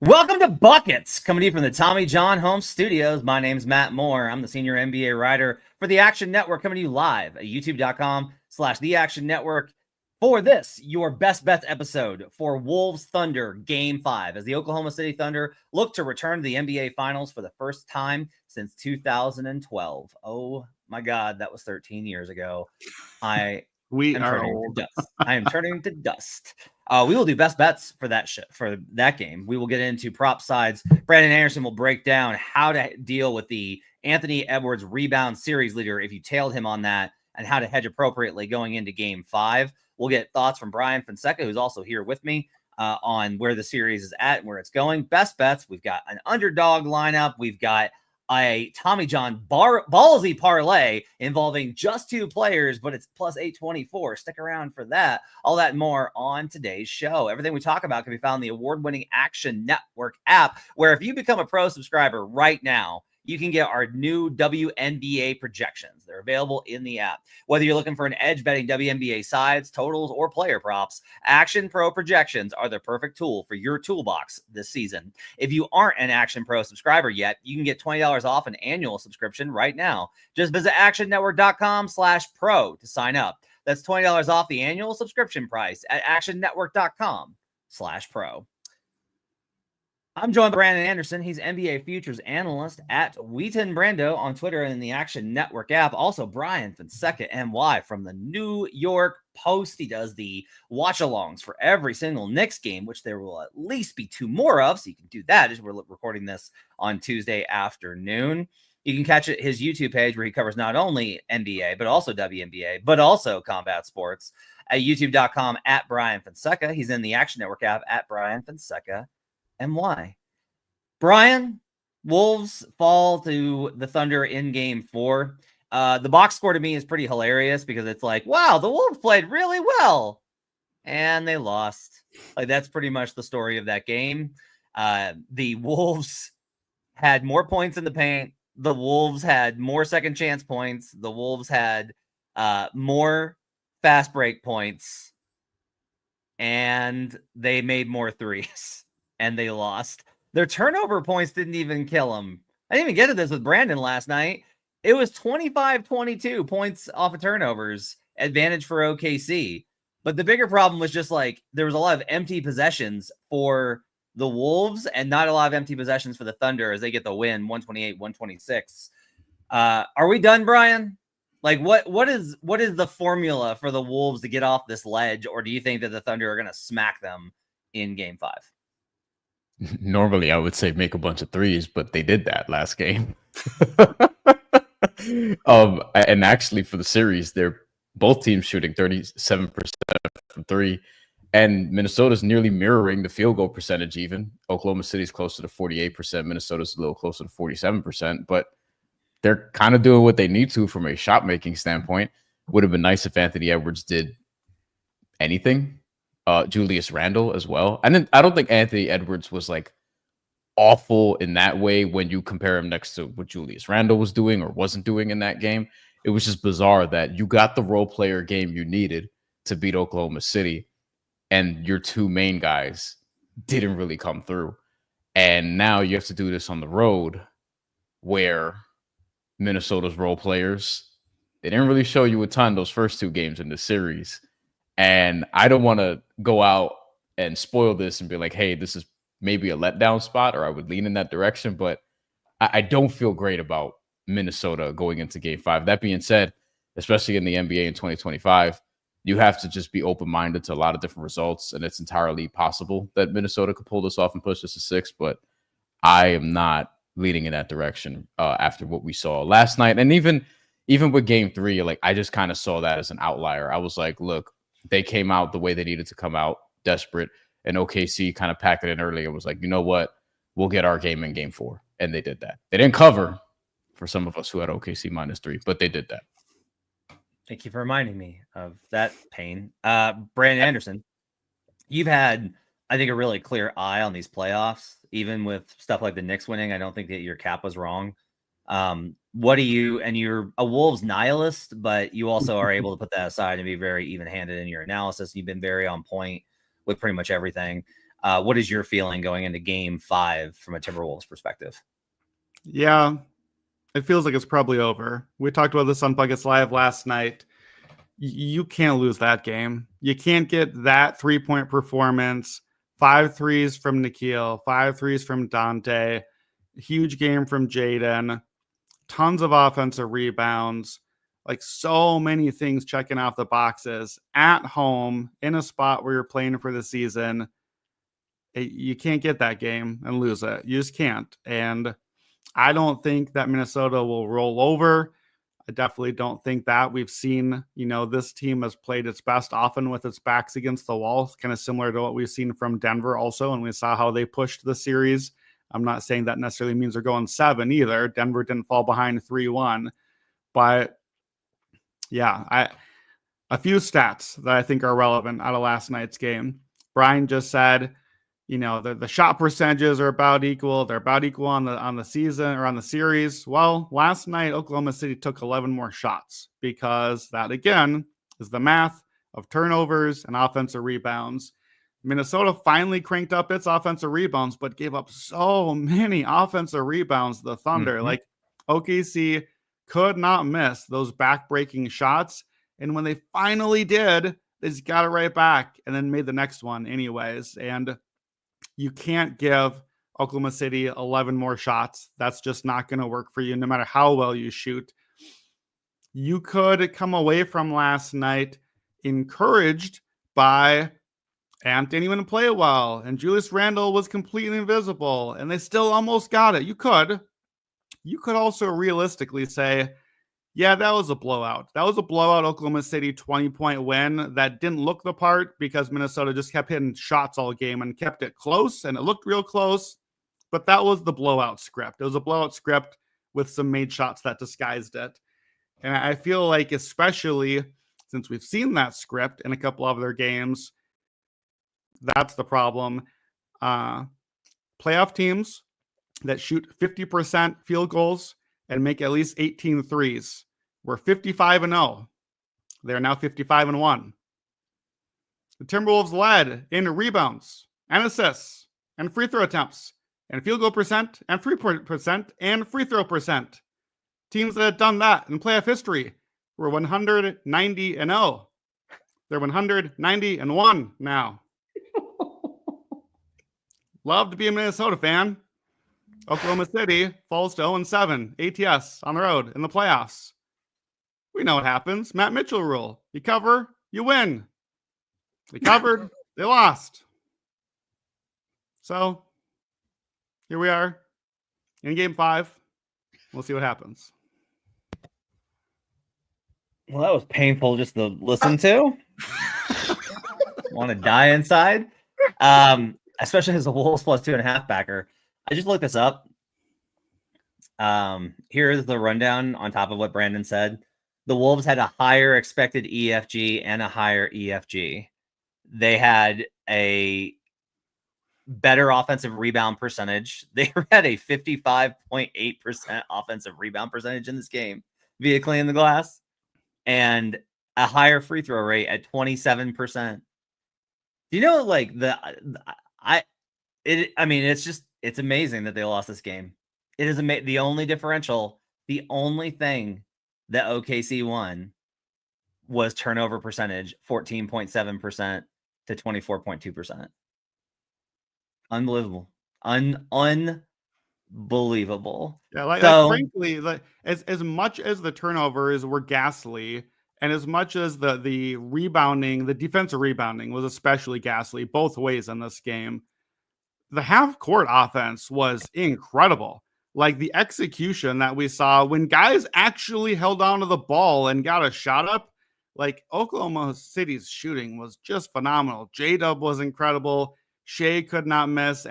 Welcome to Buckets, coming to you from the Tommy John Home Studios. My name's Matt Moore. I'm the senior NBA writer for the Action Network, coming to you live at youtube.com/The Action Network for this, your best bets episode for Wolves-Thunder Game 5, as the Oklahoma City Thunder look to return to the NBA Finals for the first time since 2012. Oh my God, that was 13 years ago. We I'm are turning old. to dust. I am turning to dust. We will do best bets for that game. We will get into prop sides. Brandon Anderson will break down how to deal with the Anthony Edwards rebound series leader if you tailed him on that, and how to hedge appropriately going into Game 5. We'll get thoughts from Brian Fonseca, who's also here with me, on where the series is at and where it's going. Best bets. We've got an underdog lineup. We've got a Tommy John ballsy parlay involving just two players, but it's plus 824. Stick around for that. All that and more on today's show. Everything we talk about can be found in the award-winning Action Network app, where if you become a pro subscriber right now, you can get our new WNBA projections. They're available in the app. Whether you're looking for an edge betting WNBA sides, totals, or player props, Action Pro projections are the perfect tool for your toolbox this season. If you aren't an Action Pro subscriber yet, you can get $20 off an annual subscription right now. Just visit actionnetwork.com/pro to sign up. That's $20 off the annual subscription price at actionnetwork.com/pro. I'm joined by Brandon Anderson. He's NBA futures analyst at Wheaton Brando on Twitter and in the Action Network app. Also, Brian Fonseca, NY, from the New York Post. He does the watch-alongs for every single Knicks game, which there will at least be two more of, so you can do that as we're recording this on Tuesday afternoon. You can catch his YouTube page where he covers not only NBA, but also WNBA, but also combat sports at youtube.com @Brian Fonseca. He's in the Action Network app at Brian Fonseca. And why? Brian, Wolves fall to the Thunder in Game 4. The box score to me is pretty hilarious because it's like, wow, the Wolves played really well and they lost. Like, that's pretty much the story of that game. The Wolves had more points in the paint. The Wolves had more second chance points. The Wolves had more fast break points, and they made more threes. And they lost. Their turnover points didn't even kill them. I didn't even get to this with Brandon last night. It was 25-22 points off of turnovers, advantage for OKC. But the bigger problem was just like there was a lot of empty possessions for the Wolves and not a lot of empty possessions for the Thunder as they get the win, 128-126. Are we done, Brian? Like, what is the formula for the Wolves to get off this ledge, or do you think that the Thunder are going to smack them in Game 5? Normally, I would say make a bunch of threes, but they did that last game. And actually, for the series, they're both teams shooting 37% from three, and Minnesota's nearly mirroring the field goal percentage. Even Oklahoma City's closer to 48%, Minnesota's a little closer to 47%, but they're kind of doing what they need to from a shot making standpoint. Would have been nice if Anthony Edwards did anything. Julius Randle as well. And then I don't think Anthony Edwards was like awful in that way when you compare him next to what Julius Randle was doing or wasn't doing in that game. It was just bizarre that you got the role player game you needed to beat Oklahoma City, and your two main guys didn't really come through. And now you have to do this on the road where Minnesota's role players, they didn't really show you a ton those first two games in the series. And I don't want to go out and spoil this and be like, hey, this is maybe a letdown spot, or I would lean in that direction. But I don't feel great about Minnesota going into Game 5. That being said, especially in the NBA in 2025, you have to just be open-minded to a lot of different results. And it's entirely possible that Minnesota could pull this off and push this to 6. But I am not leaning in that direction after what we saw last night. And even with Game 3, like, I just kind of saw that as an outlier. I was like, look, they came out the way they needed to come out, desperate, and OKC kind of packed it in early and was like, you know what? We'll get our game in Game 4. And they did that. They didn't cover for some of us who had OKC -3, but they did that. Thank you for reminding me of that pain. Brandon Anderson, you've had, I think, a really clear eye on these playoffs, even with stuff like the Knicks winning. I don't think that your cap was wrong. What do you, and you're a Wolves nihilist, but you also are able to put that aside and be very even-handed in your analysis. You've been very on point with pretty much everything. What is your feeling going into Game 5 from a Timberwolves perspective? Yeah, it feels like it's probably over. We talked about this on Buckets Live last night. You can't lose that game. You can't get that 3-point performance. 5 threes from Nikhil, 5 threes from Dante, huge game from Jaden, tons of offensive rebounds, like so many things checking off the boxes at home in a spot where you're playing for the season. You can't get that game and lose it. You just can't. And I don't think that Minnesota will roll over. I definitely don't think that. We've seen, this team has played its best often with its backs against the wall, kind of similar to what we've seen from Denver also, and we saw how they pushed the series. I'm not saying that necessarily means they're going 7 either. Denver didn't fall behind 3-1. But, yeah, a few stats that I think are relevant out of last night's game. Brian just said, the shot percentages are about equal. They're about equal on the season or on the series. Well, last night, Oklahoma City took 11 more shots because that, again, is the math of turnovers and offensive rebounds. Minnesota finally cranked up its offensive rebounds, but gave up so many offensive rebounds to the Thunder. Mm-hmm. Like, OKC could not miss those back-breaking shots. And when they finally did, they just got it right back and then made the next one anyways. And you can't give Oklahoma City 11 more shots. That's just not going to work for you, no matter how well you shoot. You could come away from last night encouraged by Ant didn't even play well, and Julius Randle was completely invisible, and they still almost got it. You could also realistically say, yeah, that was a blowout. That was a blowout Oklahoma City 20-point win that didn't look the part because Minnesota just kept hitting shots all game and kept it close, and it looked real close. But that was the blowout script. It was a blowout script with some made shots that disguised it. And I feel like, especially since we've seen that script in a couple of their games, that's the problem. Playoff teams that shoot 50% field goals and make at least 18 threes. We're 55-0. They're now 55-1. The Timberwolves led in rebounds and assists and free throw attempts and field goal percent and 3% and free throw percent. Teams that had done that in playoff history were 190-0. They're 190-1 now. Love to be a Minnesota fan. Oklahoma City falls to 0-7 ATS on the road in the playoffs. We know what happens. Matt Mitchell rule. You cover, you win. They covered, they lost. So here we are in Game 5. We'll see what happens. Well, that was painful just to listen to. Want to die inside. Especially as a Wolves plus 2.5 backer. I just looked this up. Here's the rundown on top of what Brandon said. The Wolves had a higher expected EFG and a higher EFG. They had a better offensive rebound percentage. They had a 55.8% offensive rebound percentage in this game via cleaning the glass, and a higher free throw rate at 27%. Do you know, like, it's amazing that they lost this game. It is the only differential, the only thing that OKC won was turnover percentage, 14.7% to 24.2%. Unbelievable. Unbelievable. Yeah, frankly, as much as the turnovers were ghastly, and as much as the rebounding, the defensive rebounding was especially ghastly both ways in this game, the half-court offense was incredible. Like, the execution that we saw when guys actually held on to the ball and got a shot up, like, Oklahoma City's shooting was just phenomenal. J-Dub was incredible. Shea could not miss.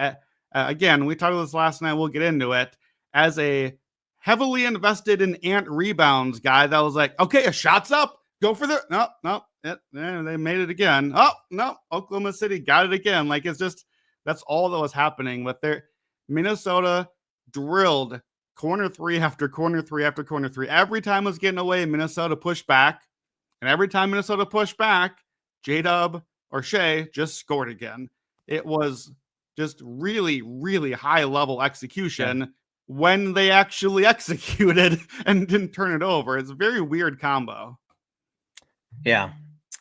Again, we talked about this last night. We'll get into it. As a heavily invested in Ant rebounds guy that was like, okay, a shot's up. Go for the no. They made it again. Oh, no. Oklahoma City got it again. Like, it's just, that's all that was happening with their Minnesota drilled corner three after corner three after corner three. Every time it was getting away, Minnesota pushed back. And every time Minnesota pushed back, J-Dub or Shea just scored again. It was just really, really high level execution when they actually executed and didn't turn it over. It's a very weird combo. Yeah.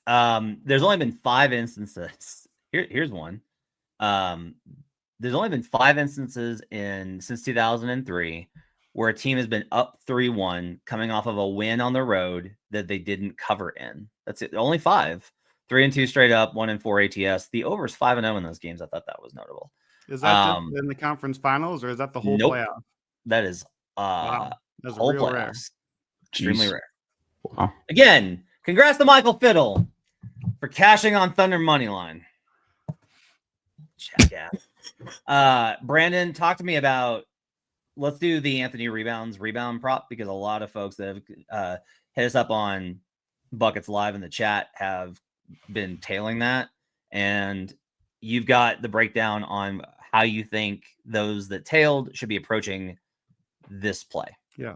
There's only been 5 instances. Here's one. There's only been 5 instances since 2003 where a team has been up 3-1 coming off of a win on the road that they didn't cover in. That's it. Only 5. 3-2 straight up, 1-4 ATS. The over is 5-0 in those games. I thought that was notable. Is that just in the conference finals, or is that the whole playoff? That is wow. That's whole real playoffs. rare. Extremely rare. Wow. Again, congrats to Michael Fiddle for cashing on Thunder money line. Jackass. Brandon, talk to me about. Let's do the Anthony rebound prop, because a lot of folks that have hit us up on Buckets Live in the chat have been tailing that, and you've got the breakdown on how you think those that tailed should be approaching this play. Yeah.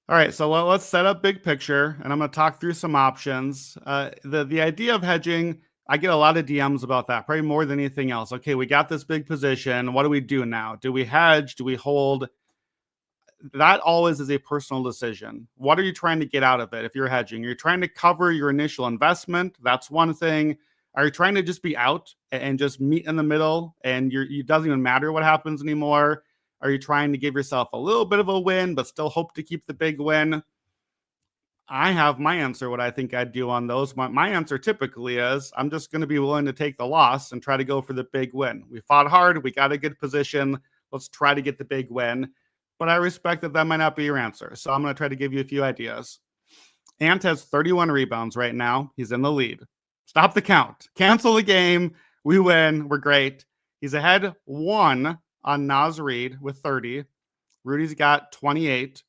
All right, so let's set up big picture, and I'm going to talk through some options. The idea of hedging, I get a lot of DMs about that, probably more than anything else. Okay, we got this big position. What do we do now? Do we hedge? Do we hold? That always is a personal decision. What are you trying to get out of it if you're hedging? You're trying to cover your initial investment. That's one thing. Are you trying to just be out and just meet in the middle, and it doesn't even matter what happens anymore? Are you trying to give yourself a little bit of a win, but still hope to keep the big win? I have my answer, what I think I'd do on those. My answer typically is I'm just going to be willing to take the loss and try to go for the big win. We fought hard. We got a good position. Let's try to get the big win. But I respect that might not be your answer. So I'm going to try to give you a few ideas. Ant has 31 rebounds right now. He's in the lead. Stop the count. Cancel the game. We win. We're great. He's ahead 1 on Naz Reid with 30. Rudy's got 28.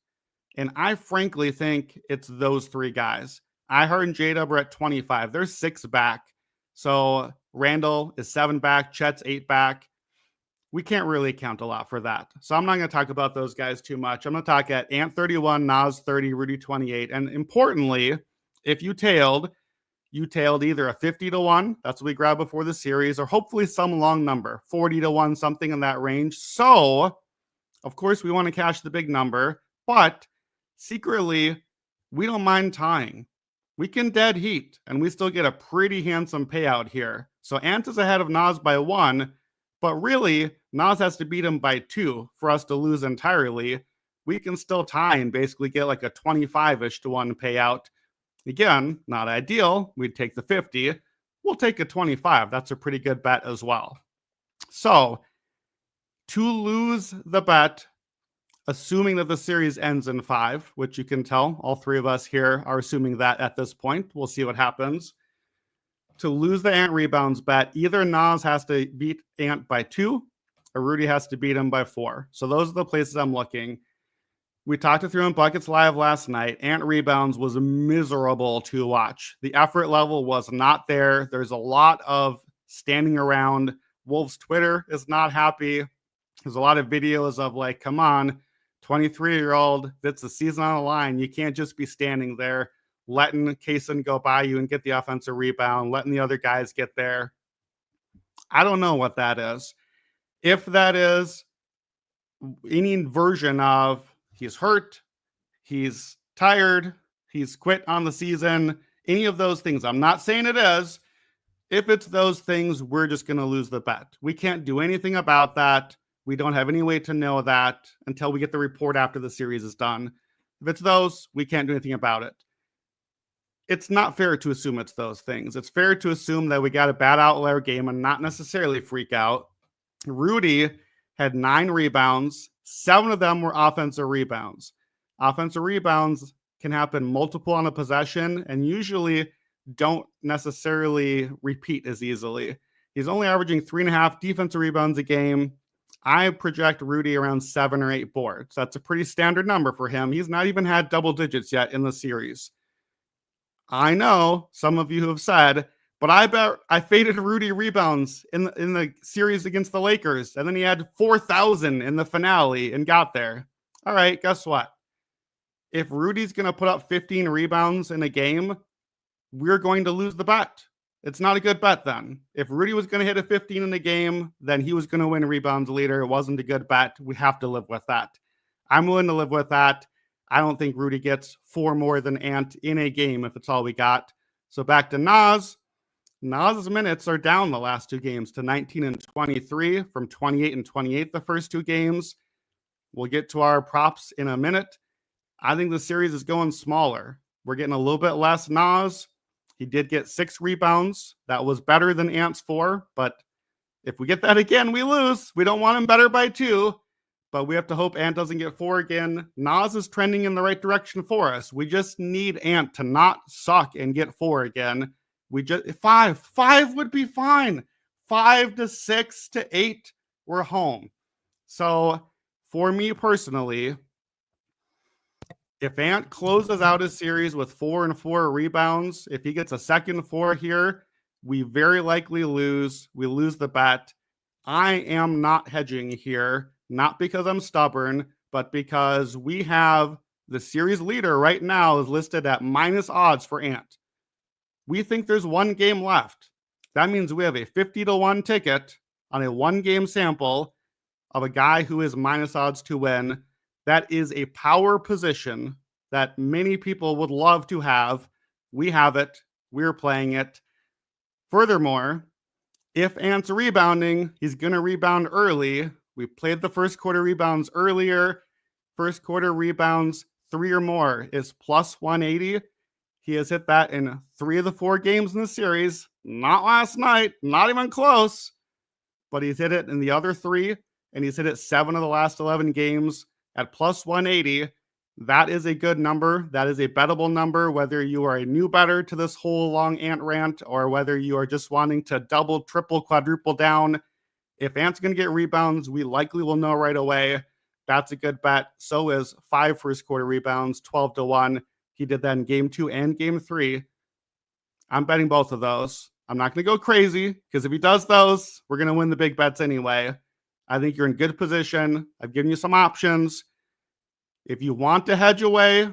And I frankly think it's those 3 guys. I heard and J-Dub are at 25. They're 6 back. So Randall is 7 back. Chet's 8 back. We can't really count a lot for that. So I'm not going to talk about those guys too much. I'm going to talk at Ant 31, Naz 30, Rudy 28. And importantly, if you tailed either a 50-1, that's what we grabbed before the series, or hopefully some long number, 40-1, something in that range. So, of course, we want to cash the big number, but secretly, we don't mind tying. We can dead heat, and we still get a pretty handsome payout here. So Ant is ahead of Naz by 1, but really, Naz has to beat him by 2 for us to lose entirely. We can still tie and basically get like a 25-ish to 1 payout. Again, not ideal. We'd take the 50. We'll take a 25. That's a pretty good bet as well. So, to lose the bet, assuming that the series ends in 5, which you can tell, all 3 of us here are assuming that at this point. We'll see what happens. To lose the Ant rebounds bet, either Naz has to beat Ant by 2, or Rudy has to beat him by 4. So those are the places I'm looking. We talked it through in Buckets Live last night. Ant rebounds was miserable to watch. The effort level was not there. There's a lot of standing around. Wolves Twitter is not happy. There's a lot of videos of like, come on, 23-year-old, that's the season on the line. You can't just be standing there, letting Kaysen go by you and get the offensive rebound, letting the other guys get there. I don't know what that is. If that is any version of he's hurt, he's tired, he's quit on the season, any of those things. I'm not saying it is. If it's those things, we're just going to lose the bet. We can't do anything about that. We don't have any way to know that until we get the report after the series is done. If it's those, we can't do anything about it. It's not fair to assume it's those things. It's fair to assume that we got a bad outlier game and not necessarily freak out. Rudy had 9 rebounds. 7 of them were offensive rebounds. Offensive rebounds can happen multiple on a possession and usually don't necessarily repeat as easily. He's only averaging 3.5 defensive rebounds a game. I project Rudy around 7 or 8 boards. That's a pretty standard number for him. He's not even had double digits yet in the series. I know some of you have said, but I bet I faded Rudy rebounds in the series against the Lakers, and then he had 4,000 in the finale and got there. All right, guess what? If Rudy's going to put up 15 rebounds in a game, we're going to lose the bet. It's not a good bet then. If Rudy was going to hit a 15 in the game, then he was going to win rebounds leader. It wasn't a good bet. We have to live with that. I'm willing to live with that. I don't think Rudy gets 4 more than Ant in a game if it's all we got. So back to Nas. Nas's minutes are down the last 2 games to 19 and 23 from 28 and 28 the first 2 games. We'll get to our props in a minute. I think the series is going smaller. We're getting a little bit less Nas. He did get 6 rebounds. That was better than Ant's 4, but if we get that again, we lose. We don't want him better by 2, but we have to hope Ant doesn't get 4 again. Nas is trending in the right direction for us. We just need Ant to not suck and get 4 again. We just 5 would be fine. 5 to 6 to 8, we're home. So for me personally, if Ant closes out his series with 4 and 4 rebounds, if he gets a second 4 here, we very likely lose. We lose the bet. I am not hedging here, not because I'm stubborn, but because we have the series leader right now is listed at minus odds for Ant. We think there's 1 game left. That means we have a 50-1 ticket on a 1-game sample of a guy who is minus odds to win. That is a power position that many people would love to have. We have it. We're playing it. Furthermore, if Ant's rebounding, he's going to rebound early. We played the first quarter rebounds earlier. First quarter rebounds, 3 or more is plus 180. He has hit that in 3 of the 4 games in the series. Not last night, not even close, but he's hit it in the other 3, and he's hit it 7 of the last 11 games at plus 180. That is a good number. That is a bettable number, whether you are a new bettor to this whole long Ant rant or whether you are just wanting to double, triple, quadruple down. If Ant's going to get rebounds, we likely will know right away. That's a good bet. So is 5 first quarter rebounds, 12-1. He did that in game 2 and game 3. I'm betting both of those. I'm not going to go crazy because if he does those, we're going to win the big bets anyway. I think you're in good position. I've given you some options. If you want to hedge away,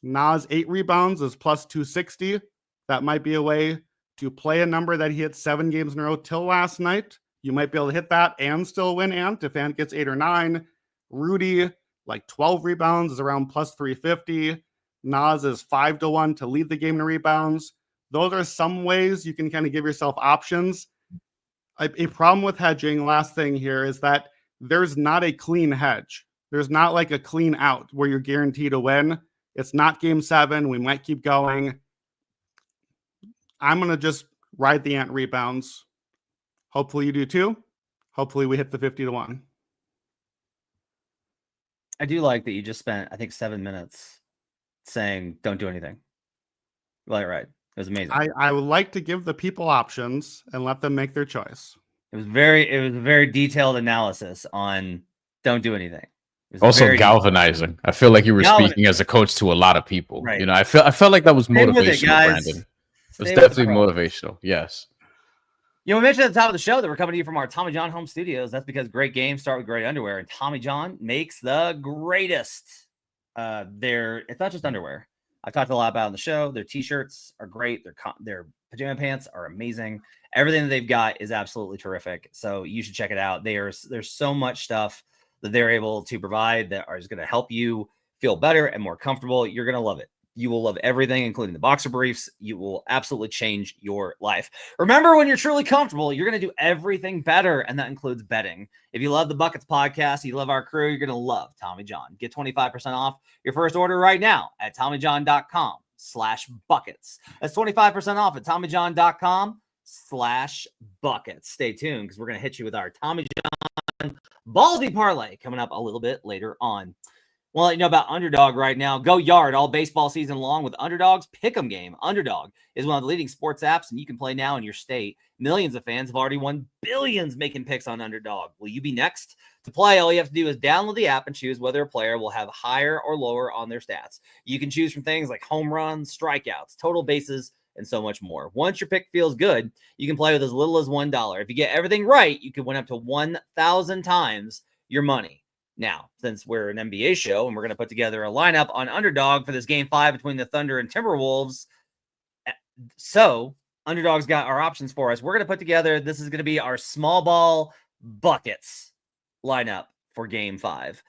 Nas 8 rebounds is plus 260. That might be a way to play a number that he hit 7 games in a row till last night. You might be able to hit that and still win Ant if Ant gets 8 or 9. Rudy, like 12 rebounds, is around plus 350. Nas is 5-1 to lead the game in rebounds. Those are some ways you can kind of give yourself options. A problem with hedging, last thing here, is that there's not a clean hedge. There's not like a clean out where you're guaranteed to win. It's not game 7. We might keep going. I'm going to just ride the Ant rebounds. Hopefully you do too. Hopefully we hit the 50-1. I do like that you just spent, I think, 7 minutes saying don't do anything. Well, right. It was amazing. I would like to give the people options and let them make their choice. It was a very detailed analysis on don't do anything. Also galvanizing. I feel like you were speaking as a coach to a lot of people. Right. You know, I felt like that was motivational, guys. Brandon. It was definitely motivational. Yes. You know, we mentioned at the top of the show that we're coming to you from our Tommy John home studios. That's because great games start with great underwear, and Tommy John makes the greatest. It's not just underwear. I've talked a lot about it on the show. Their t-shirts are great. Their pajama pants are amazing. Everything that they've got is absolutely terrific. So you should check it out. There's so much stuff that they're able to provide that is going to help you feel better and more comfortable. You're going to love it. You will love everything, including the boxer briefs. You will absolutely change your life. Remember, when you're truly comfortable, you're going to do everything better, and that includes betting. If you love the Buckets podcast, you love our crew, you're going to love Tommy John. Get 25% off your first order right now at TommyJohn.com/buckets. That's 25% off at TommyJohn.com/buckets. Stay tuned because we're going to hit you with our Tommy John Ballsy parlay coming up a little bit later on. Well, let you know about Underdog right now. Go yard all baseball season long with Underdog's Pick'em game. Underdog is one of the leading sports apps, and you can play now in your state. Millions of fans have already won billions making picks on Underdog. Will you be next? To play, all you have to do is download the app and choose whether a player will have higher or lower on their stats. You can choose from things like home runs, strikeouts, total bases, and so much more. Once your pick feels good, you can play with as little as $1. If you get everything right, you can win up to 1,000 times your money. Now, since we're an NBA show and we're going to put together a lineup on Underdog for this Game 5 between the Thunder and Timberwolves, so Underdog's got our options for us. We're going to put together, this is going to be our small ball buckets lineup for game 5.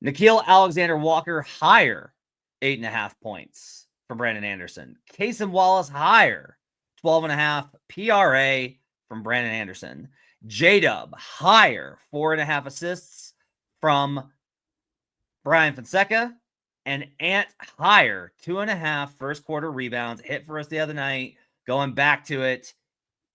Nickeil Alexander-Walker higher, 8.5 points from Brandon Anderson. Cason Wallace higher, 12.5 PRA from Brandon Anderson. J-Dub higher, 4.5 assists from Brian Fonseca. And Ant higher, 2.5 first quarter rebounds. Hit for us the other night. Going back to it.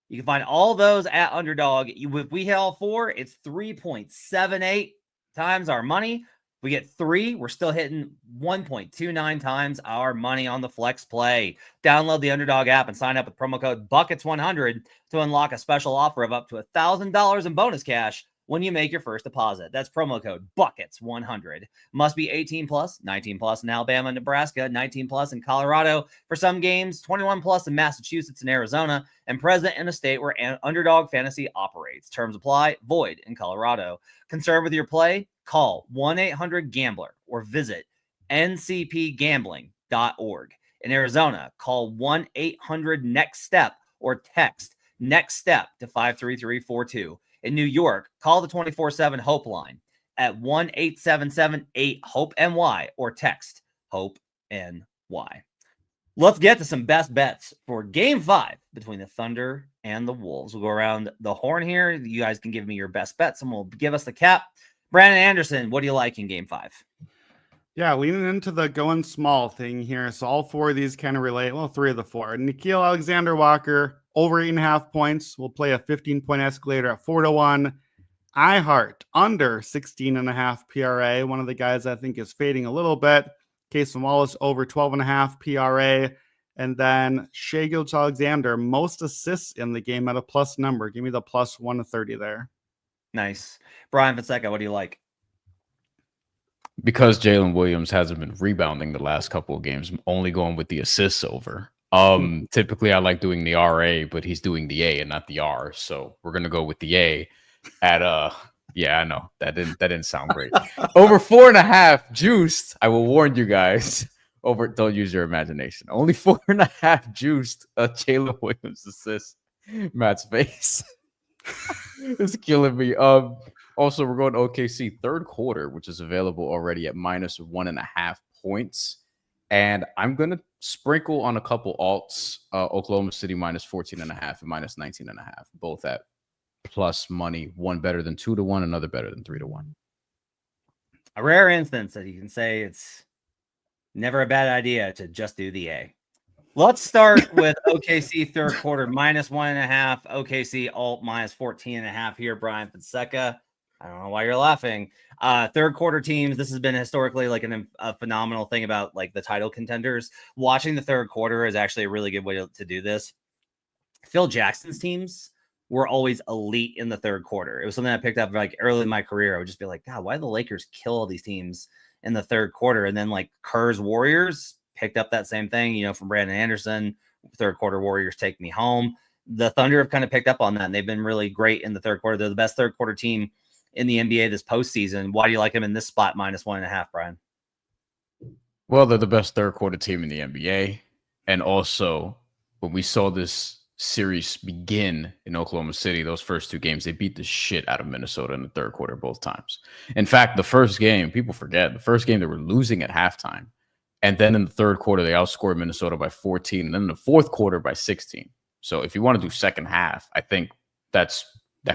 You can find all those at Underdog. If we hit all 4, it's 3.78 times our money. We get 3, we're still hitting 1.29 times our money on the flex play. Download the Underdog app and sign up with promo code BUCKETS100 to unlock a special offer of up to $1,000 in bonus cash when you make your first deposit. That's promo code BUCKETS100. Must be 18 plus, 19 plus in Alabama and Nebraska, 19 plus in Colorado for some games, 21 plus in Massachusetts and Arizona, and present in a state where Underdog Fantasy operates. Terms apply, void in Colorado. Concerned with your play? Call 1-800-GAMBLER or visit ncpgambling.org. In Arizona, call 1-800-NEXT-STEP or text NEXT STEP to 53342. In New York, call the 24/7 Hope line at 1-877-8-HOPE-NY or text HOPE-NY. Let's get to some best bets for game 5 between the Thunder and the Wolves. We'll go around the horn here. You guys can give me your best bets and we'll give us the cap. Brandon Anderson, what do you like in game 5? Yeah, leaning into the going small thing here. So all 4 of these kind of relate. Well, 3 of the 4. Nickeil Alexander-Walker, over 8.5 points. We'll play a 15-point escalator at 4-1. iHeart, under 16.5 PRA. One of the guys I think is fading a little bit. Cason Wallace, over 12.5 PRA. And then Shai Gilgeous-Alexander, most assists in the game at a plus number. Give me the plus 130 there. Nice. Brian Fonseca, what do you like? Because Jalen Williams hasn't been rebounding the last couple of games, I'm only going with the assists over. Typically I like doing the RA, but he's doing the A and not the R. So we're gonna go with the A at yeah, I know that didn't sound great. Over 4.5 juiced. I will warn you guys. Don't use your imagination. Only 4.5 juiced Jalen Williams assist. Matt's face. It's killing me. Also, we're going to OKC third quarter, which is available already at minus 1.5 points. And I'm going to sprinkle on a couple alts. Oklahoma City minus 14.5 and minus 19.5, both at plus money. One better than 2-1, another better than 3-1. A rare instance that you can say it's never a bad idea to just do the A. Let's start with OKC third quarter minus 1.5. OKC alt minus 14.5 here. Brian Fonseca. I don't know why you're laughing. Third quarter teams. This has been historically like a phenomenal thing about like the title contenders. Watching the third quarter is actually a really good way to do this. Phil Jackson's teams were always elite in the third quarter. It was something I picked up like early in my career. I would just be like, God, why do the Lakers kill all these teams in the third quarter? And then like Kerr's Warriors picked up that same thing, you know, from Brandon Anderson. Third quarter Warriors take me home. The Thunder have kind of picked up on that, and they've been really great in the third quarter. They're the best third quarter team in the NBA this postseason. Why do you like them in this spot minus 1.5, Brian? Well, they're the best third quarter team in the NBA. And also, when we saw this series begin in Oklahoma City, those first 2 games, they beat the shit out of Minnesota in the third quarter both times. In fact, the first game, people forget, the first game they were losing at halftime. And then in the third quarter, they outscored Minnesota by 14. And then in the fourth quarter by 16. So if you want to do second half, I think that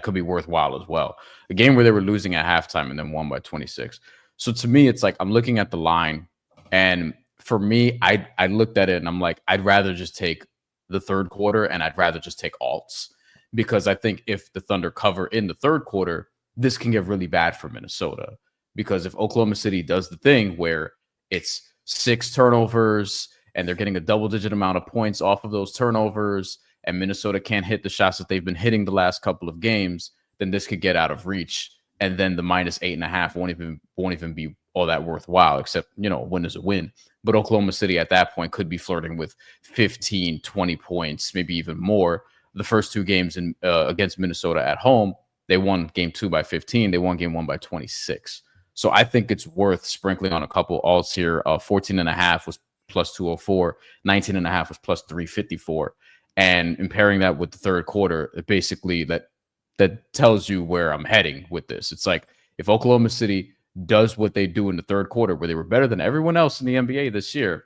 could be worthwhile as well. A game where they were losing at halftime and then won by 26. So to me, it's like I'm looking at the line. And for me, I looked at it and I'm like, I'd rather just take the third quarter and I'd rather just take alts. Because I think if the Thunder cover in the third quarter, this can get really bad for Minnesota. Because if Oklahoma City does the thing where it's 6 turnovers and they're getting a double-digit amount of points off of those turnovers, and Minnesota can't hit the shots that they've been hitting the last couple of games, then this could get out of reach. And then the minus 8.5 won't even be all that worthwhile, except, you know, win is a win. But Oklahoma City at that point could be flirting with 15, 20 points, maybe even more. The first 2 games against Minnesota at home, they won game 2 by 15. They won game 1 by 26. So I think it's worth sprinkling on a couple alts here. 14.5 was plus 204. 19.5 was plus 354. And pairing that with the third quarter, it basically that tells you where I'm heading with this. It's like if Oklahoma City does what they do in the third quarter, where they were better than everyone else in the NBA this year,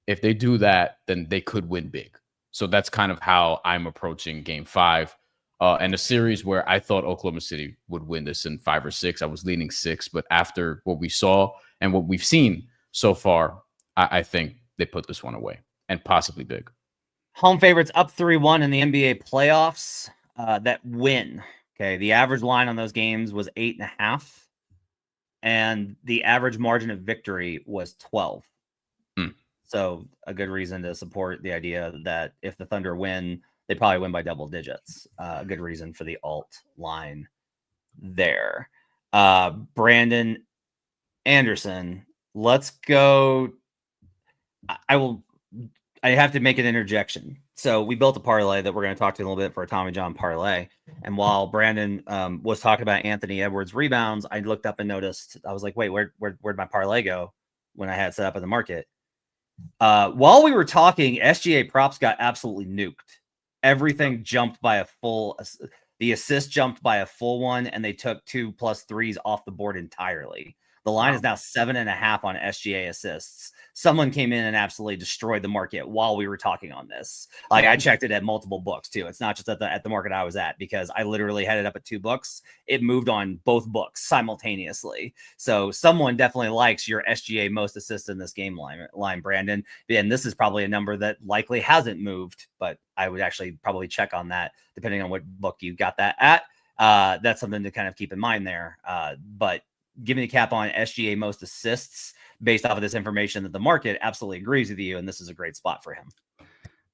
if they do that, then they could win big. So that's kind of how I'm approaching Game 5. And a series where I thought Oklahoma City would win this in 5 or 6. I was leaning 6, but after what we saw and what we've seen so far, I think they put this one away and possibly big. Home favorites up 3-1 in the NBA playoffs that win. Okay, the average line on those games was 8.5, and the average margin of victory was 12. So a good reason to support the idea that if the Thunder win, they probably win by double digits. A good reason for the alt line there. Brandon Anderson, let's go. I have to make an interjection. So we built a parlay that we're going to talk to a little bit for a Tommy John parlay. And while Brandon was talking about Anthony Edwards rebounds, I looked up and noticed, I was like, wait, where'd my parlay go when I had it set up in the market? While we were talking, SGA props got absolutely nuked. Everything jumped by the assist jumped by a full one, and they took 2+3s off the board entirely. The line is now 7.5 on SGA assists. Someone came in and absolutely destroyed the market while we were talking on this. Like, I checked it at multiple books too. It's not just at the market I was at, because I literally had it up at 2 books. It moved on both books simultaneously. So someone definitely likes your SGA most assists in this game line, Brandon. And this is probably a number that likely hasn't moved, but I would actually probably check on that depending on what book you got that at. That's something to kind of keep in mind there. But give me a cap on SGA most assists based off of this information that the market absolutely agrees with you, and this is a great spot for him.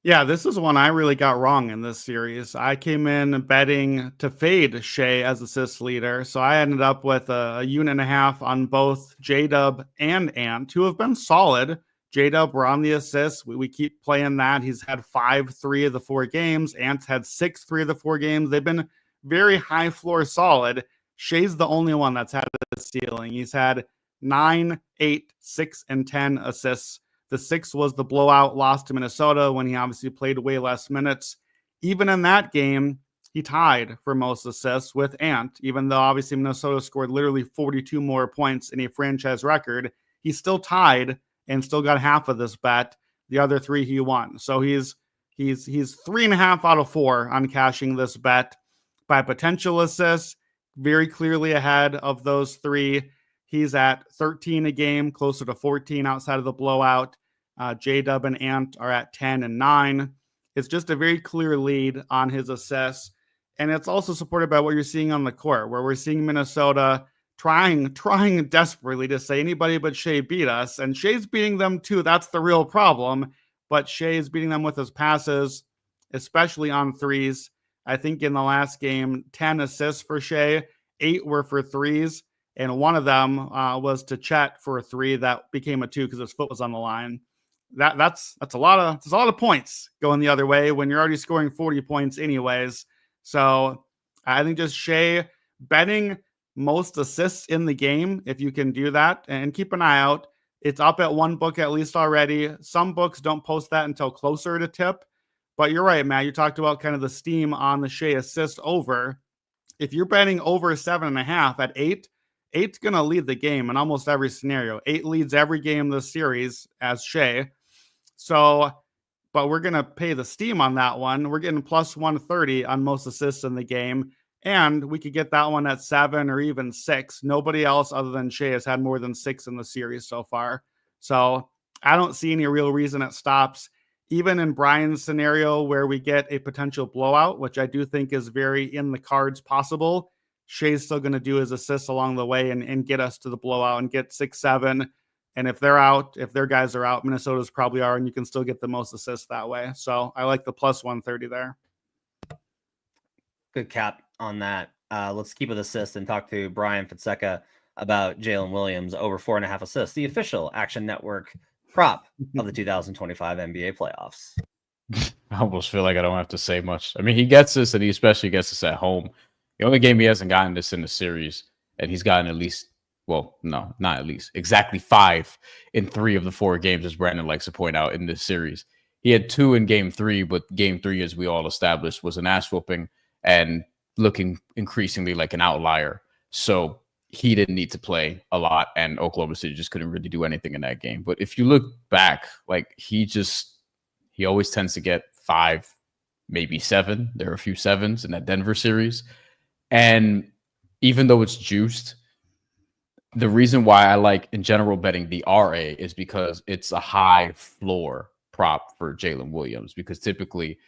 Yeah, this is one I really got wrong in this series. I came in betting to fade Shea as assist leader, so I ended up with a unit and a half on both J-Dub and Ant, who have been solid. J-Dub, we're on the assists. We keep playing that. He's had 5 3 of the 4 games. Ant's had 6 3 of the 4 games. They've been very high floor solid. Shea's the only one that's had a ceiling. He's had 9, 8, 6, and 10 assists. The 6 was the blowout loss to Minnesota when he obviously played way less minutes. Even in that game, he tied for most assists with Ant, even though obviously Minnesota scored literally 42 more points in a franchise record. He still tied and still got half of this bet. The other 3 he won. So he's 3.5 out of 4 on cashing this bet by potential assists, very clearly ahead of those 3. He's at 13 a game, closer to 14 outside of the blowout. J-Dub and Ant are at 10 and 9. It's just a very clear lead on his assists. And it's also supported by what you're seeing on the court, where we're seeing Minnesota trying desperately to say anybody but Shea beat us. And Shea's beating them too. That's the real problem. But Shea is beating them with his passes, especially on threes. I think in the last game, 10 assists for Shea, 8 were for threes. And one of them was to Chet for a 3 that became a 2 because his foot was on the line. That's a lot of points going the other way when you're already scoring 40 points anyways. So I think just Shea betting most assists in the game, if you can do that, and keep an eye out. It's up at one book at least already. Some books don't post that until closer to tip. But you're right, Matt. You talked about kind of the steam on the Shea assist over. If you're betting over 7.5 at 8, 8's going to lead the game in almost every scenario. 8 leads every game this series as Shea. So, but we're going to pay the steam on that one. We're getting plus 130 on most assists in the game. And we could get that one at 7 or even 6. Nobody else other than Shea has had more than 6 in the series so far. So I don't see any real reason it stops. Even in Brian's scenario where we get a potential blowout, which I do think is very in the cards possible, Shea's still going to do his assists along the way and get us to the blowout and get 6, 7. And if they're out, if their guys are out, Minnesota's probably are, and you can still get the most assists that way. So I like the plus 130 there. Good cap on that. Let's keep with assists and talk to Brian Fonseca about Jalen Williams over 4.5 assists, the official Action Network prop of the 2025 NBA playoffs. I almost feel like I don't have to say much. I mean, he gets this, and he especially gets this at home. The only game he hasn't gotten this in the series, and he's gotten at least, well, no, not at least, exactly 5 in 3 of the 4 games, as Brandon likes to point out in this series. He had 2 in game 3, but game 3, as we all established, was an ass whooping and looking increasingly like an outlier. So he didn't need to play a lot, and Oklahoma City just couldn't really do anything in that game. But if you look back, like he always tends to get 5, maybe 7. There are a few 7s in that Denver series. And even though it's juiced, the reason why I like in general betting the RA is because it's a high floor prop for Jalen Williams, because typically,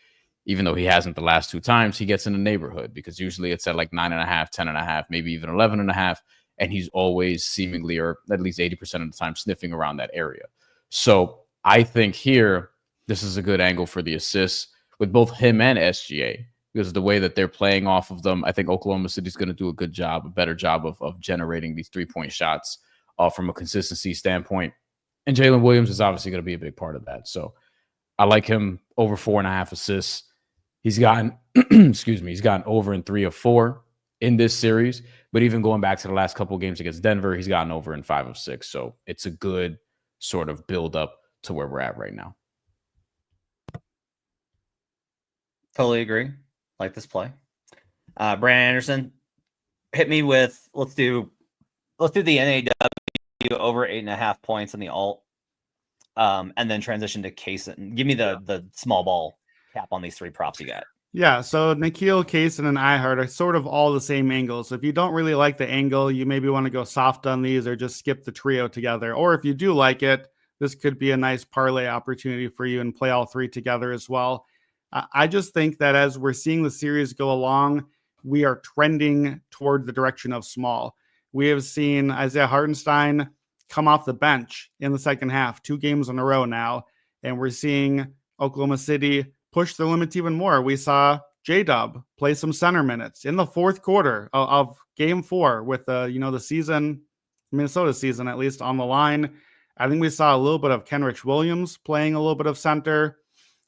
even though he hasn't the last 2 times, he gets in the neighborhood, because usually it's at like 9.5, 10.5, maybe even 11.5. And he's always seemingly, or at least 80% of the time, sniffing around that area. So I think here, this is a good angle for the assists with both him and SGA, because the way that they're playing off of them, I think Oklahoma City's going to do a better job of generating these 3-point shots from a consistency standpoint. And Jalen Williams is obviously going to be a big part of that. So I like him over 4.5 assists. He's gotten, he's gotten over in 3 of 4 in this series. But even going back to the last couple of games against Denver, he's gotten over in 5 of 6. So it's a good sort of build up to where we're at right now. Totally agree. Like this play. Brandon Anderson, hit me with, let's do the NAW over 8.5 points in the alt. And then transition to Kaysen. Give me the small ball cap on these 3 props you got. Yeah, so Nikhil, Kaysen, and iHeart are sort of all the same angles. So if you don't really like the angle, you maybe want to go soft on these or just skip the trio together. Or if you do like it, this could be a nice parlay opportunity for you and play all 3 together as well. I just think that as we're seeing the series go along, we are trending toward the direction of small. We have seen Isaiah Hartenstein come off the bench in the second half, 2 games in a row now. And we're seeing Oklahoma City push the limits even more. We saw J-Dub play some center minutes in the fourth quarter of game 4 with the season, Minnesota season, at least on the line. I think we saw a little bit of Kenrich Williams playing a little bit of center.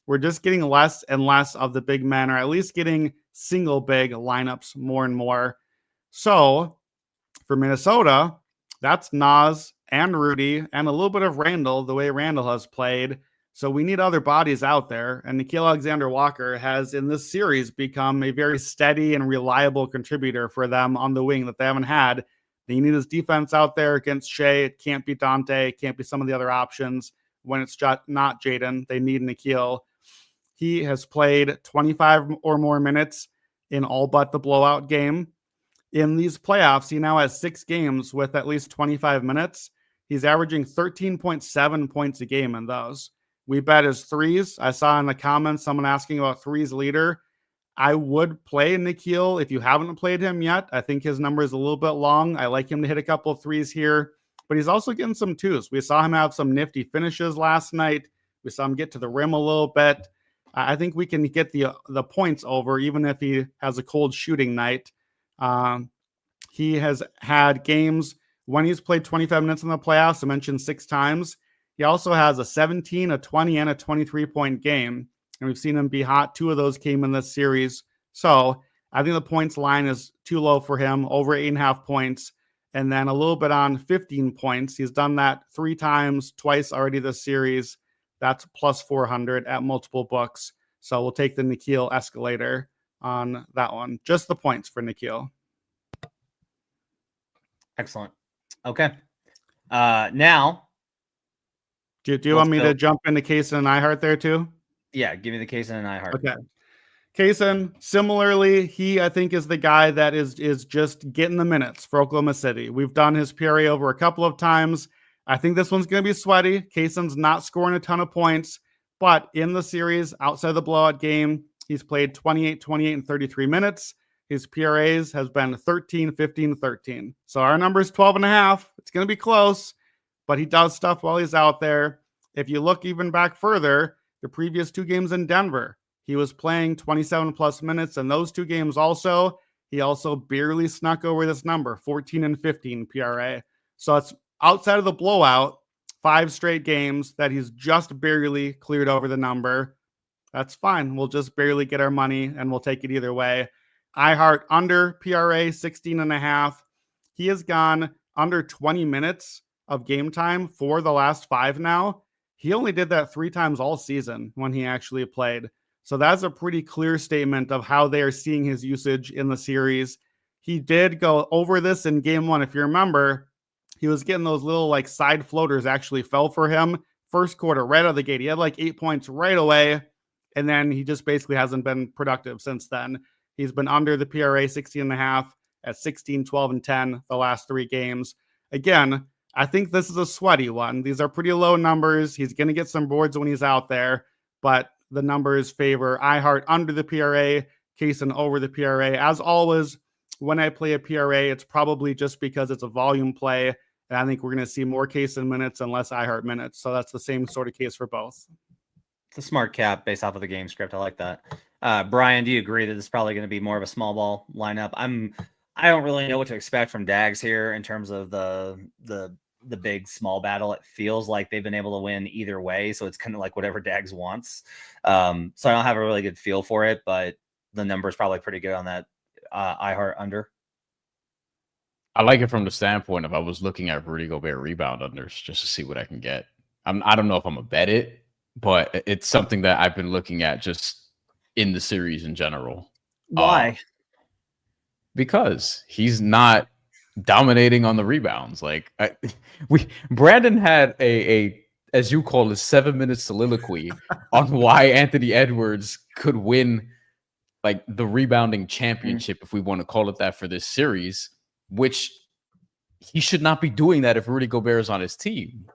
We're just getting less and less of the big men, or at least getting single big lineups more and more. So for Minnesota, that's Nas and Rudy and a little bit of Randall, the way Randall has played. So we need other bodies out there. And Nickeil Alexander-Walker has, in this series, become a very steady and reliable contributor for them on the wing that they haven't had. They need his defense out there against Shea. It can't be Dante. It can't be some of the other options. When it's not Jaden, they need Nickeil. He has played 25 or more minutes in all but the blowout game. In these playoffs, he now has 6 games with at least 25 minutes. He's averaging 13.7 points a game in those. We bet his threes. I saw in the comments someone asking about threes leader. I would play Nickeil if you haven't played him yet. I think his number is a little bit long. I like him to hit a couple of threes here, but he's also getting some twos. We saw him have some nifty finishes last night. We saw him get to the rim a little bit. I think we can get the points over, even if he has a cold shooting night. He has had games when he's played 25 minutes in the playoffs. I mentioned 6 times. He also has a 17, a 20, and a 23-point game. And we've seen him be hot. 2 of those came in this series. So I think the points line is too low for him, over 8.5 points. And then a little bit on 15 points. He's done that 3 times, twice already this series. That's plus 400 at multiple books. So we'll take the Nickeil escalator on that one. Just the points for Nickeil. Excellent. Okay. Now, do you want me to jump into Kaysen and iHeart there too? Yeah, give me the Kaysen and iHeart. Okay. Kaysen, similarly, he, I think, is the guy that is just getting the minutes for Oklahoma City. We've done his PRA over a couple of times. I think this one's going to be sweaty. Kaysen's not scoring a ton of points, but in the series, outside the blowout game, he's played 28, 28, and 33 minutes. His PRAs has been 13, 15, 13. So our number is 12.5. It's going to be close, but he does stuff while he's out there. If you look even back further, the previous 2 games in Denver, he was playing 27 plus minutes. And those 2 games also, he also barely snuck over this number, 14 and 15 PRA. So it's outside of the blowout, 5 straight games that he's just barely cleared over the number. That's fine. We'll just barely get our money and we'll take it either way. iHeart under PRA 16.5. He has gone under 20 minutes of game time for the last 5 now. He only did that 3 times all season when he actually played. So that's a pretty clear statement of how they are seeing his usage in the series. He did go over this in game 1. If you remember, he was getting those little like side floaters actually fell for him. First quarter, right out of the gate. He had like 8 points right away. And then he just basically hasn't been productive since then. He's been under the PRA 16.5 at 16, 12, and 10 the last 3 games. Again, I think this is a sweaty one. These are pretty low numbers. He's going to get some boards when he's out there, but the numbers favor iHeart under the PRA, Kaysen over the PRA. As always, when I play a PRA, it's probably just because it's a volume play, and I think we're going to see more Kaysen minutes and less iHeart minutes. So that's the same sort of case for both. It's a smart cap based off of the game script. I like that. Brian, do you agree that this is probably going to be more of a small ball lineup? I don't really know what to expect from Dags here in terms of the big small battle. It feels like they've been able to win either way, so it's kind of like whatever Dags wants. So I don't have a really good feel for it, but the number is probably pretty good on that iHeart under. I like it from the standpoint of I was looking at Rudy Gobert rebound unders just to see what I can get. I don't know if I'm gonna bet it, but it's something that I've been looking at just in the series in general. Why? Because he's not dominating on the rebounds. Like Brandon had a as you call it, 7-minute soliloquy on why Anthony Edwards could win like the rebounding championship, if we want to call it that, for this series, which he should not be doing that if Rudy Gobert is on his team.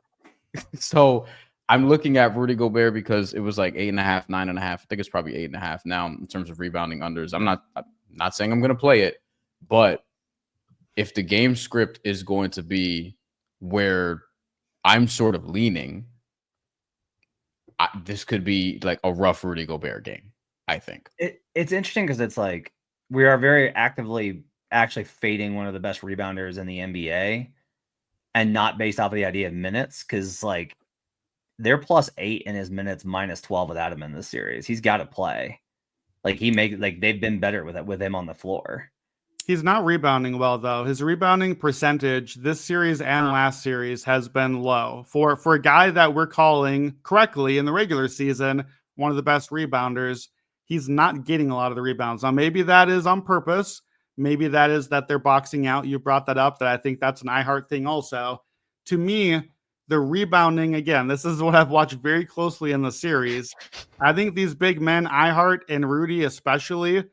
So I'm looking at Rudy Gobert because it was like 8.5, 9.5. I think it's probably 8.5 now in terms of rebounding unders. I'm not saying I'm going to play it, but if the game script is going to be where I'm sort of leaning, this could be like a rough Rudy Gobert game, I think. It's interesting because it's like we are very actively actually fading one of the best rebounders in the NBA, and not based off of the idea of minutes, because like they're +8 in his minutes, -12 without him in this series. He's got to play. Like they've been better with him on the floor. He's not rebounding well, though. His rebounding percentage this series and last series has been low. For a guy that we're calling correctly in the regular season one of the best rebounders, he's not getting a lot of the rebounds. Now, maybe that is on purpose. Maybe that is that they're boxing out. You brought that up, that I think that's an iHeart thing also. To me, the rebounding, again, this is what I've watched very closely in the series. I think these big men, iHeart and Rudy especially,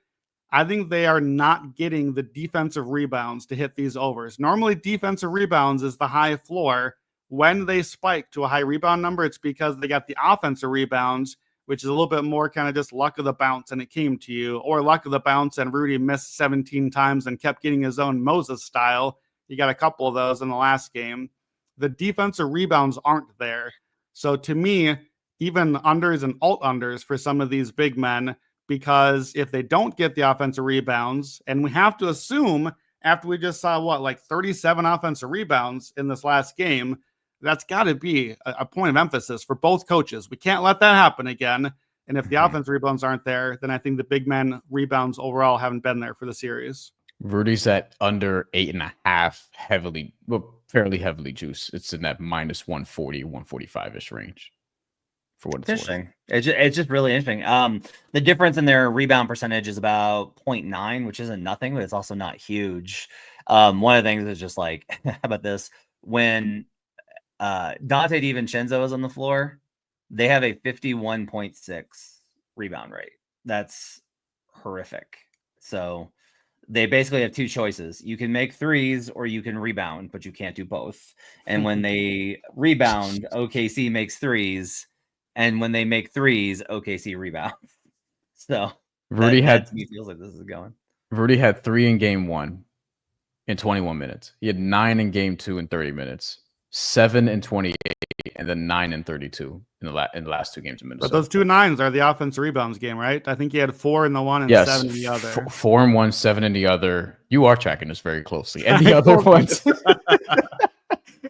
I think they are not getting the defensive rebounds to hit these overs. Normally, defensive rebounds is the high floor. When they spike to a high rebound number, it's because they got the offensive rebounds, which is a little bit more kind of just luck of the bounce and it came to you, or luck of the bounce and Rudy missed 17 times and kept getting his own Moses style. He got a couple of those in the last game. The defensive rebounds aren't there. So to me, even unders and alt unders for some of these big men, because if they don't get the offensive rebounds, and we have to assume after we just saw like 37 offensive rebounds in this last game, that's got to be a point of emphasis for both coaches. We can't let that happen again. And if the offensive rebounds aren't there, then I think the big men rebounds overall haven't been there for the series. Rudy's at under 8.5, fairly heavily juiced. It's in that -140, 145-ish range. For what it's interesting. It's just really interesting. The difference in their rebound percentage is about 0.9, which isn't nothing, but it's also not huge. One of the things is just like, how about this? When Dante DiVincenzo is on the floor, they have a 51.6 rebound rate. That's horrific. So they basically have two choices. You can make threes or you can rebound, but you can't do both. And when they rebound, OKC makes threes. And when they make threes, OKC rebounds. So Rudy that to me feels like this is going. Rudy had 3 in game 1 in 21 minutes. He had 9 in game 2 in 30 minutes, 7 in 28, and then 9 in 32 in the last 2 games of Minnesota. But those 2 9s are the offensive rebounds game, right? I think he had 4 in the one and 7 in the other. 4 in one, 7 in the other. You are tracking this very closely. And the other ones,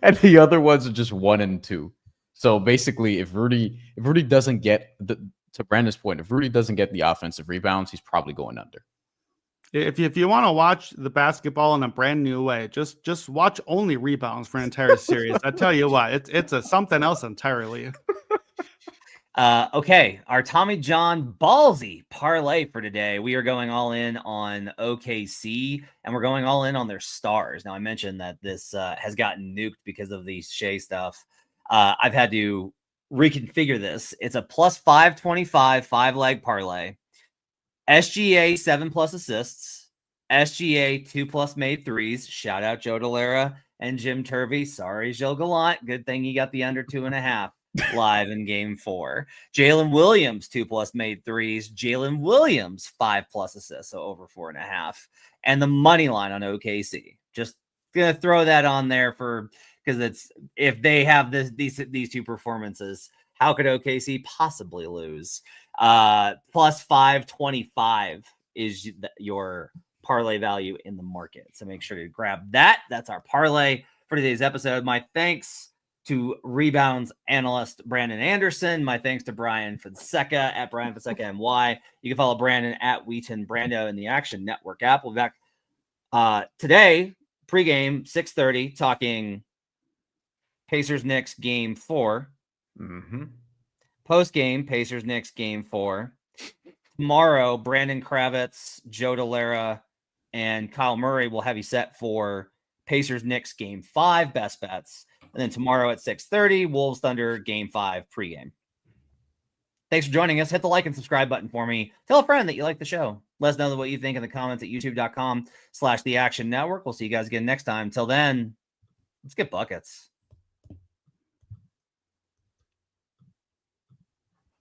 and the other ones are just 1 and 2. So basically, if Rudy doesn't get to Brandon's point, if Rudy doesn't get the offensive rebounds, he's probably going under. If you want to watch the basketball in a brand new way, just watch only rebounds for an entire series. I tell you what, it's a something else entirely. Okay, our Tommy John Ballsy parlay for today. We are going all in on OKC, and we're going all in on their stars. Now, I mentioned that this has gotten nuked because of the Shea stuff. I've had to reconfigure this. It's a plus 525 5-leg parlay. SGA 7+ assists. SGA 2+ made threes. Shout out Joe Delera and Jim Turvey. Sorry, Gilles Gallant. Good thing you got the under 2.5 live in game 4. Jalen Williams 2+ made threes. Jalen Williams 5+ assists, so over 4.5. And the money line on OKC. Just gonna throw that on there because it's if they have these two performances, how could OKC possibly lose? Plus 525 is your parlay value in the market. So make sure to grab that. That's our parlay for today's episode. My thanks to Rebounds analyst Brandon Anderson. My thanks to Brian Fonseca at Brian Fonseca MY. You can follow Brandon at Wheaton Brando in the Action Network app. We'll be back today, pregame, 6:30, talking Pacers-Knicks game 4. Post-game, Pacers-Knicks game 4. Tomorrow, Brandon Kravitz, Joe Delera, and Kyle Murray will have you set for Pacers-Knicks game 5 best bets. And then tomorrow at 6:30, Wolves-Thunder game 5 pregame. Thanks for joining us. Hit the like and subscribe button for me. Tell a friend that you like the show. Let us know what you think in the comments at youtube.com/theactionnetwork. We'll see you guys again next time. Till then, let's get buckets.